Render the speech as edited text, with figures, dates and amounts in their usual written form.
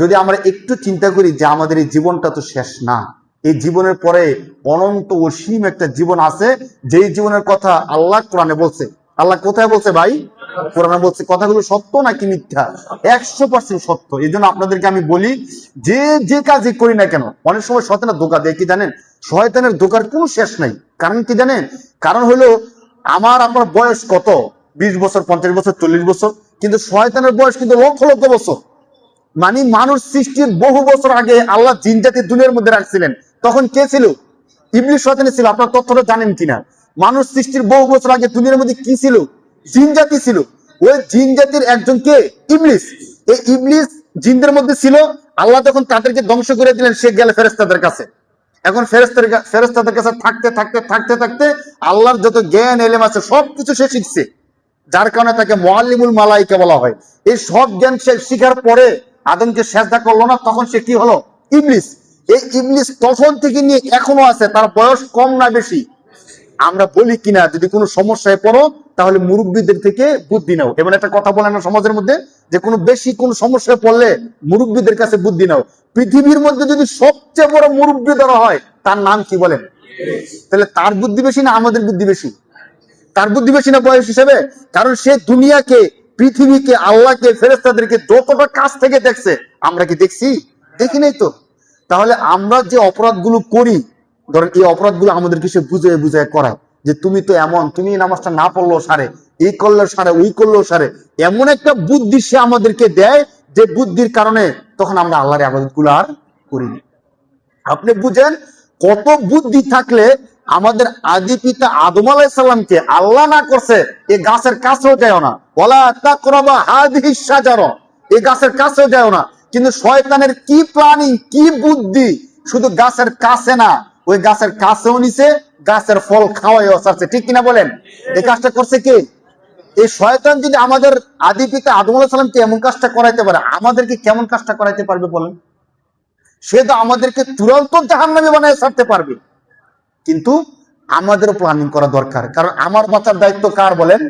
যদি আমরা একটু চিন্তা করি যে আমাদের এই জীবনটা তো শেষ না, এই জীবনের পরে অনন্ত অসীম একটা জীবন আছে, যেই জীবনের কথা আল্লাহ কোরআনে বলছে। আল্লাহ কোথায় বলছে ভাই? কোরআনে বলছে। কথাগুলো সত্য নাকি মিথ্যা? 100% সত্য। এই জন্য আপনাদেরকে আমি বলি, যে কাজই করি না কেন, অনেক সময় শয়তানের ধোঁকা দেয়। কি জানেন? শয়তানের ধোঁকার কোনো শেষ নাই। কারণ কি জানেন? কারণ হলো আপনার বয়স কত? 20 বছর, 50 বছর, 40 বছর, কিন্তু শয়তানের বয়স কিন্তু লক্ষ লক্ষ বছর। মানে মানুষ সৃষ্টির বহু বছর আগে আল্লাহ জিন জাতি দুনিয়ার মধ্যে রাখছিলেন। তখন কে ছিল? ইবলিস শয়তানি ছিল। আপনার তথ্যটা জানেন কিনা? মানুষ সৃষ্টির বহু বছর আগে দুনিয়ার মধ্যে কি ছিল? জিন জাতি ছিল। ওই জিন জাতির একজন কে? ইবলিস। এই ইবলিস জিনদের মধ্যে ছিল। আল্লাহ তখন তাদেরকে ধ্বংস করে দিলেন, সে গেল ফেরেশতাদের কাছে। এখন ফেরেশতাদের কাছে থাকতে থাকতে থাকতে থাকতে আল্লাহর যত জ্ঞান এলেম আছে সবকিছু সে শিখছে, যার কারণে তাকে মুআল্লিমুল মালাইকা বলা হয়। এই সব জ্ঞান সে শিখার পরে আদমকে সেজদা করলো না, তখন সে কি হলো? ইবলিস। এই ইবলিস তখন থেকে নিয়ে এখনো আছে। তার বয়স কম না বেশি? আমরা বলি কিনা, যদি কোনো সমস্যায় পড়ো তাহলে মুরব্বীদের থেকে বুদ্ধি নাও। এমন একটা কথা বলে না সমাজের মধ্যে, যে কোনো বেশি কোন সমস্যায় পড়লে মুরব্বীদের কাছে বুদ্ধি নাও। পৃথিবীর মধ্যে যদি সবচেয়ে বড় মুরব্বী ধরা হয়, তার নাম কি বলেন? তাহলে তার বুদ্ধি বেশি না আমাদের বুদ্ধি বেশি? তার বুদ্ধি বেশি না বয়স হিসেবে? কারণ সে দুনিয়াকে, পৃথিবীকে, আল্লাহকে, ফেরেশতাদেরকে যতটা কাছ থেকে দেখছে, আমরা কি দেখছি? দেখি নাই তো। তাহলে আমরা যে অপরাধগুলো করি, ধরেন এই অপরাধগুলো আমাদেরকে সে বুঝে বুঝে করায়, যে তুমি তো এমন, তুমি এই নামাজটা না পড়লেও সারে, এই করলেও সারে, ওই করলেও সারে। এমন একটা বুদ্ধি সে আমাদেরকে দেয়, যে বুদ্ধির কারণে তখন আমরা আল্লাহর ইবাদতগুলো আর করিনি। আপনি বুঝেন, কত বুদ্ধি থাকলে আমাদের আদি পিতা আদম আলাইহিস সালামকে আল্লাহ না করছে এই গাছের কাছেও যায় না, ওয়ালা তাকরাবা হাদিহিস শাজারা, এই গাছের কাছেও যায় না। কিন্তু শয়তানের কি প্ল্যানিং, কি বুদ্ধি! শুধু গাছের কাছে না, ওই গাছের কাছেও নিছে, গাছের ফল খাওয়াইও ছাড়ছে। ঠিক কিনা বলেন? এই কাজটা করছে কে? এই শয়তান। যদি আমাদের আদি পিতা আদম আলাইহিস সালামকে এমন কাজটা করাইতে পারে, আমাদেরকে কেমন কাজটা করাইতে পারবে বলেন? সে তো আমাদেরকে তুরন্ত জাহান্নামী বানায় ছাড়তে পারবে। কিন্তু আমাদেরও প্ল্যানিং করা দরকার, কারণ আমার বাঁচার দায়িত্ব কার বলেন?